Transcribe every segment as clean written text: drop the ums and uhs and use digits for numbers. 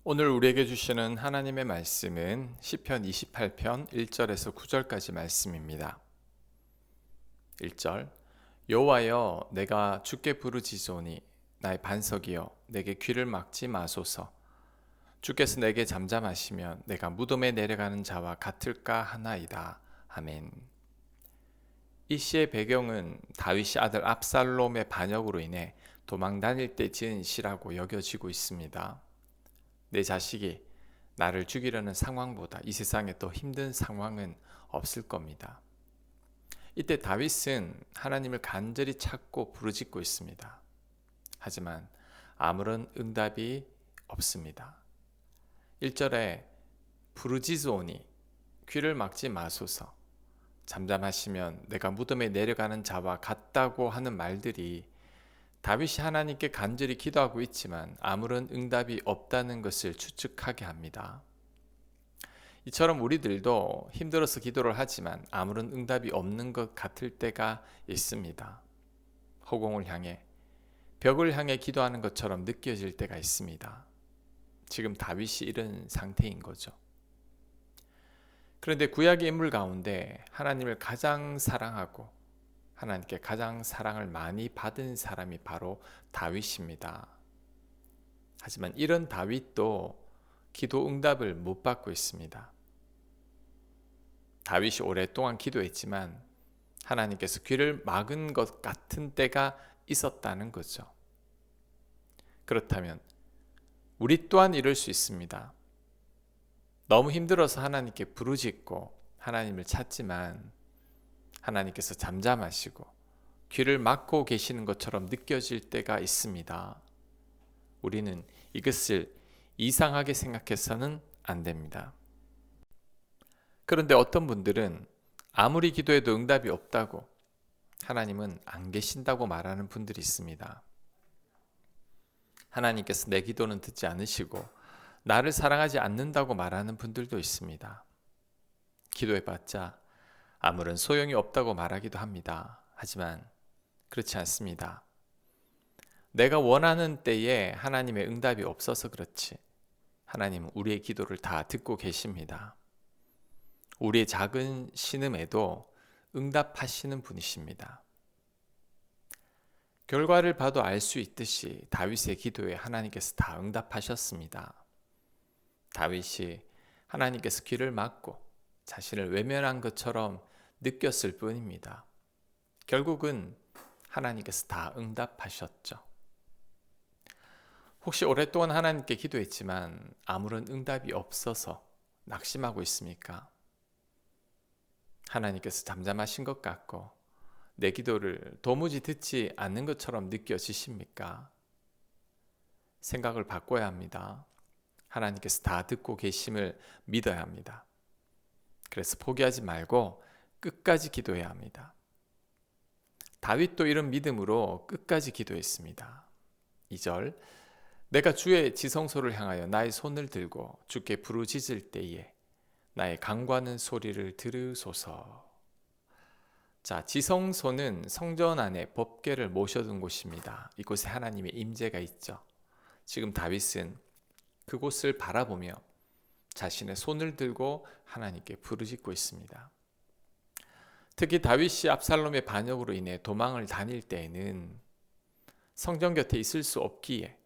오늘 우리에게 주시는 하나님의 말씀은 시편 28편 1절에서 9절까지 말씀입니다. 1절 여호와여 내가 주께 부르짖으니 나의 반석이여 내게 귀를 막지 마소서. 주께서 내게 잠잠하시면 내가 무덤에 내려가는 자와 같을까 하나이다. 아멘. 이 시의 배경은 다윗이 아들 압살롬의 반역으로 인해 도망 다닐 때 지은 시라고 여겨지고 있습니다. 내 자식이 나를 죽이려는 상황보다 이 세상에 더 힘든 상황은 없을 겁니다. 이때 다윗은 하나님을 간절히 찾고 부르짖고 있습니다. 하지만 아무런 응답이 없습니다. 1절에 부르짖으오니 귀를 막지 마소서, 잠잠하시면 내가 무덤에 내려가는 자와 같다고 하는 말들이 다윗이 하나님께 간절히 기도하고 있지만 아무런 응답이 없다는 것을 추측하게 합니다. 이처럼 우리들도 힘들어서 기도를 하지만 아무런 응답이 없는 것 같을 때가 있습니다. 허공을 향해, 벽을 향해 기도하는 것처럼 느껴질 때가 있습니다. 지금 다윗이 이런 상태인 거죠. 그런데 구약의 인물 가운데 하나님을 가장 사랑하고 하나님께 가장 사랑을 많이 받은 사람이 바로 다윗입니다. 하지만 이런 다윗도 기도 응답을 못 받고 있습니다. 다윗이 오랫동안 기도했지만 하나님께서 귀를 막은 것 같은 때가 있었다는 거죠. 그렇다면 우리 또한 이럴 수 있습니다. 너무 힘들어서 하나님께 부르짖고 하나님을 찾지만 하나님께서 잠잠하시고 귀를 막고 계시는 것처럼 느껴질 때가 있습니다. 우리는 이것을 이상하게 생각해서는 안 됩니다. 그런데 어떤 분들은 아무리 기도해도 응답이 없다고, 하나님은 안 계신다고 말하는 분들이 있습니다. 하나님께서 내 기도는 듣지 않으시고 나를 사랑하지 않는다고 말하는 분들도 있습니다. 기도해봤자 아무런 소용이 없다고 말하기도 합니다. 하지만 그렇지 않습니다. 내가 원하는 때에 하나님의 응답이 없어서 그렇지 하나님은 우리의 기도를 다 듣고 계십니다. 우리의 작은 신음에도 응답하시는 분이십니다. 결과를 봐도 알 수 있듯이 다윗의 기도에 하나님께서 다 응답하셨습니다. 다윗이 하나님께서 귀를 막고 자신을 외면한 것처럼 느꼈을 뿐입니다. 결국은 하나님께서 다 응답하셨죠. 혹시 오랫동안 하나님께 기도했지만 아무런 응답이 없어서 낙심하고 있습니까? 하나님께서 잠잠하신 것 같고 내 기도를 도무지 듣지 않는 것처럼 느껴지십니까? 생각을 바꿔야 합니다. 하나님께서 다 듣고 계심을 믿어야 합니다. 그래서 포기하지 말고 끝까지 기도해야 합니다. 다윗도 이런 믿음으로 끝까지 기도했습니다. 2절 내가 주의 지성소를 향하여 나의 손을 들고 주께 부르짖을 때에 나의 간구하는 소리를 들으소서. 자, 지성소는 성전 안에 법궤를 모셔둔 곳입니다. 이곳에 하나님의 임재가 있죠. 지금 다윗은 그곳을 바라보며 자신의 손을 들고 하나님께 부르짖고 있습니다. 특히 다윗이 압살롬의 반역으로 인해 도망을 다닐 때에는 성전 곁에 있을 수 없기에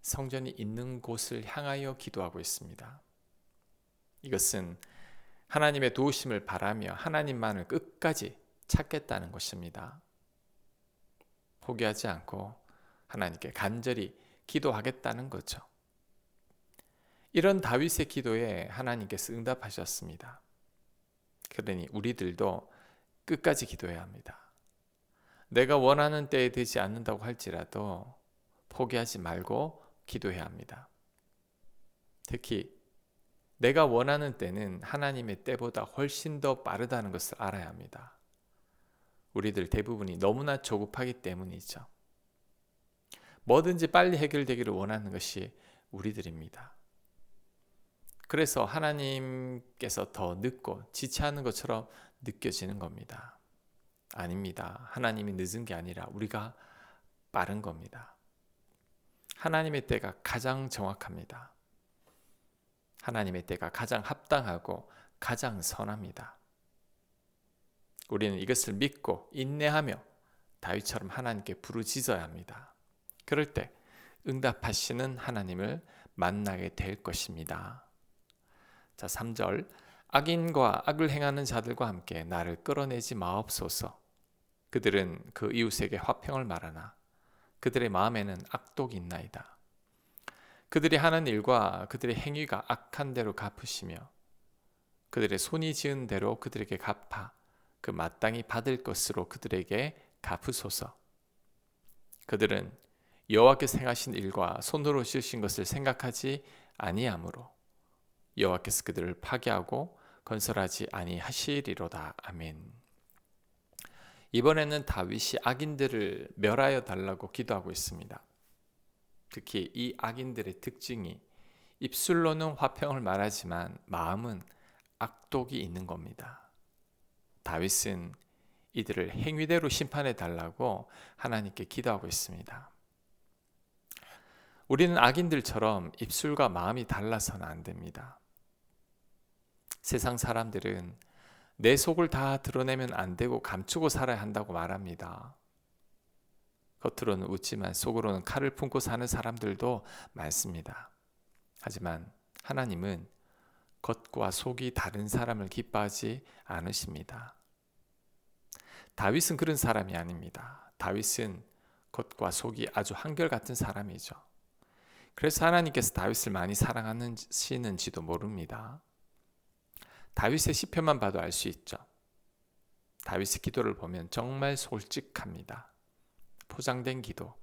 성전이 있는 곳을 향하여 기도하고 있습니다. 이것은 하나님의 도우심을 바라며 하나님만을 끝까지 찾겠다는 것입니다. 포기하지 않고 하나님께 간절히 기도하겠다는 거죠. 이런 다윗의 기도에 하나님께서 응답하셨습니다. 그러니 우리들도 끝까지 기도해야 합니다. 내가 원하는 때에 되지 않는다고 할지라도 포기하지 말고 기도해야 합니다. 특히 내가 원하는 때는 하나님의 때보다 훨씬 더 빠르다는 것을 알아야 합니다. 우리들 대부분이 너무나 조급하기 때문이죠. 뭐든지 빨리 해결되기를 원하는 것이 우리들입니다. 그래서 하나님께서 더 늦고 지체하는 것처럼 느껴지는 겁니다. 아닙니다. 하나님이 늦은 게 아니라 우리가 빠른 겁니다. 하나님의 때가 가장 정확합니다. 하나님의 때가 가장 합당하고 가장 선합니다. 우리는 이것을 믿고 인내하며 다윗처럼 하나님께 부르짖어야 합니다. 그럴 때 응답하시는 하나님을 만나게 될 것입니다. 자, 3절. 악인과 악을 행하는 자들과 함께 나를 끌어내지 마옵소서. 그들은 그 이웃에게 화평을 말하나 그들의 마음에는 악독이 있나이다. 그들이 하는 일과 그들의 행위가 악한 대로 갚으시며 그들의 손이 지은 대로 그들에게 갚아 그 마땅히 받을 것으로 그들에게 갚으소서. 그들은 여호와께서 행하신 일과 손으로 지으신 것을 생각하지 아니하므로 여호와께서 그들을 파괴하고 건설하지 아니하시리로다. 아멘. 이번에는 다윗이 악인들을 멸하여 달라고 기도하고 있습니다. 특히 이 악인들의 특징이 입술로는 화평을 말하지만 마음은 악독이 있는 겁니다. 다윗은 이들을 행위대로 심판해 달라고 하나님께 기도하고 있습니다. 우리는 악인들처럼 입술과 마음이 달라서는 안 됩니다. 세상 사람들은 내 속을 다 드러내면 안 되고 감추고 살아야 한다고 말합니다. 겉으로는 웃지만 속으로는 칼을 품고 사는 사람들도 많습니다. 하지만 하나님은 겉과 속이 다른 사람을 기뻐하지 않으십니다. 다윗은 그런 사람이 아닙니다. 다윗은 겉과 속이 아주 한결같은 사람이죠. 그래서 하나님께서 다윗을 많이 사랑하시는지도 모릅니다. 다윗의 시편만 봐도 알 수 있죠. 다윗의 기도를 보면 정말 솔직합니다. 포장된 기도,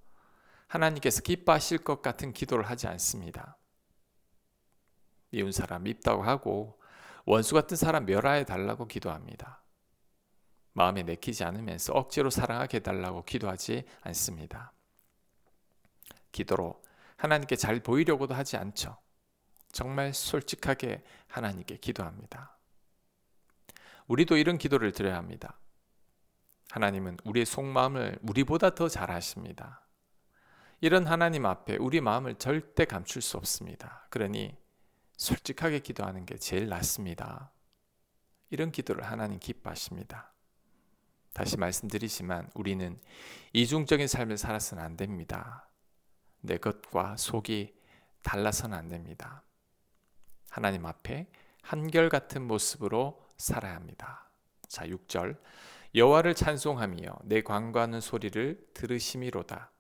하나님께서 기뻐하실 것 같은 기도를 하지 않습니다. 미운 사람 밉다고 하고 원수 같은 사람 멸하여 달라고 기도합니다. 마음에 내키지 않으면서 억지로 사랑하게 해달라고 기도하지 않습니다. 기도로 하나님께 잘 보이려고도 하지 않죠. 정말 솔직하게 하나님께 기도합니다. 우리도 이런 기도를 드려야 합니다. 하나님은 우리의 속마음을 우리보다 더 잘 아십니다. 이런 하나님 앞에 우리 마음을 절대 감출 수 없습니다. 그러니 솔직하게 기도하는 게 제일 낫습니다. 이런 기도를 하나님 기뻐하십니다. 다시 말씀드리지만 우리는 이중적인 삶을 살아서는 안 됩니다. 내 것과 속이 달라서는 안 됩니다. 하나님 앞에 한결같은 모습으로 살아야 합니다. 자, 6절. 여호와를 찬송하며 내 관구하는 소리를 들으심이로다.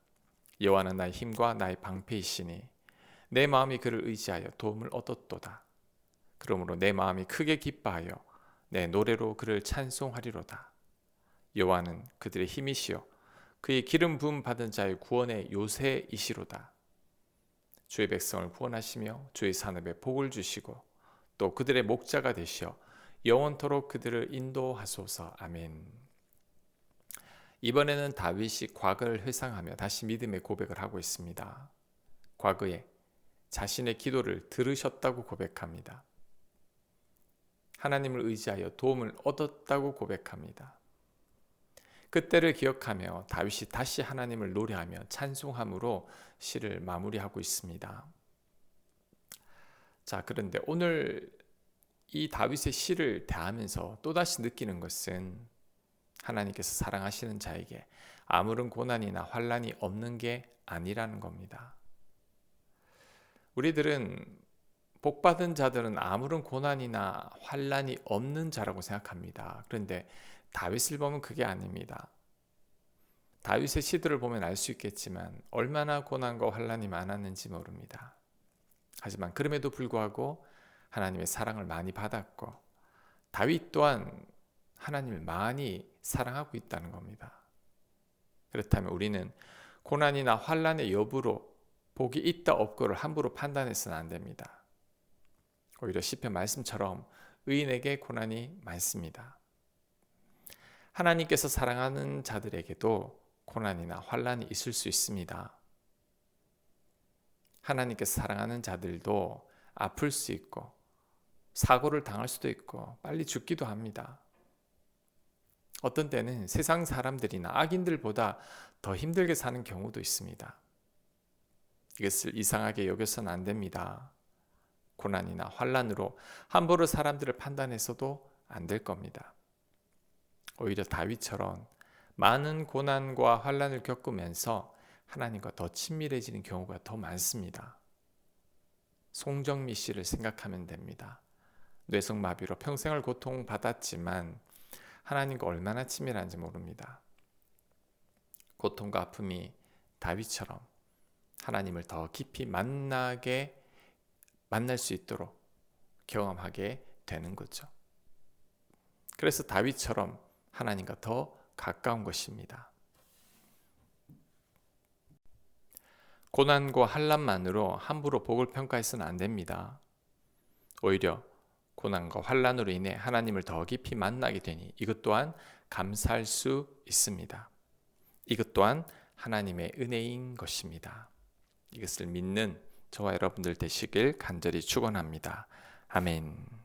여호와는 나의 힘과 나의 방패이시니 내 마음이 그를 의지하여 도움을 얻었도다. 그러므로 내 마음이 크게 기뻐하여 내 노래로 그를 찬송하리로다. 여호와는 그들의 힘이시요 그의 기름 부음 받은 자의 구원의 요새이시로다. 주의 백성을 구원하시며 주의 산업에 복을 주시고 또 그들의 목자가 되시어 영원토록 그들을 인도하소서. 아멘. 이번에는 다윗이 과거를 회상하며 다시 믿음의 고백을 하고 있습니다. 과거에 자신의 기도를 들으셨다고 고백합니다. 하나님을 의지하여 도움을 얻었다고 고백합니다. 그때를 기억하며 다윗이 다시 하나님을 노래하며 찬송함으로 시를 마무리하고 있습니다. 자, 그런데 오늘 이 다윗의 시를 대하면서 또다시 느끼는 것은 하나님께서 사랑하시는 자에게 아무런 고난이나 환난이 없는 게 아니라는 겁니다. 우리들은 복받은 자들은 아무런 고난이나 환난이 없는 자라고 생각합니다. 그런데 다윗을 보면 그게 아닙니다. 다윗의 시들을 보면 알 수 있겠지만 얼마나 고난과 환난이 많았는지 모릅니다. 하지만 그럼에도 불구하고 하나님의 사랑을 많이 받았고 다윗 또한 하나님을 많이 사랑하고 있다는 겁니다. 그렇다면 우리는 고난이나 환난의 여부로 복이 있다 없고를 함부로 판단해서는 안 됩니다. 오히려 시편 말씀처럼 의인에게 고난이 많습니다. 하나님께서 사랑하는 자들에게도 고난이나 환난이 있을 수 있습니다. 하나님께서 사랑하는 자들도 아플 수 있고 사고를 당할 수도 있고 빨리 죽기도 합니다. 어떤 때는 세상 사람들이나 악인들보다 더 힘들게 사는 경우도 있습니다. 이것을 이상하게 여겨서는 안 됩니다. 고난이나 환난으로 함부로 사람들을 판단해서도 안 될 겁니다. 오히려 다윗처럼 많은 고난과 환난을 겪으면서 하나님과 더 친밀해지는 경우가 더 많습니다. 송정미 씨를 생각하면 됩니다. 뇌성마비로 평생을 고통받았지만 하나님과 얼마나 친밀한지 모릅니다. 고통과 아픔이 다윗처럼 하나님을 더 깊이 만날 수 있도록 경험하게 되는 거죠. 그래서 다윗처럼 하나님과 더 가까운 것입니다. 고난과 환난만으로 함부로 복을 평가해서는 안 됩니다. 오히려 고난과 환난으로 인해 하나님을 더 깊이 만나게 되니 이것 또한 감사할 수 있습니다. 이것 또한 하나님의 은혜인 것입니다. 이것을 믿는 저와 여러분들 되시길 간절히 축원합니다. 아멘.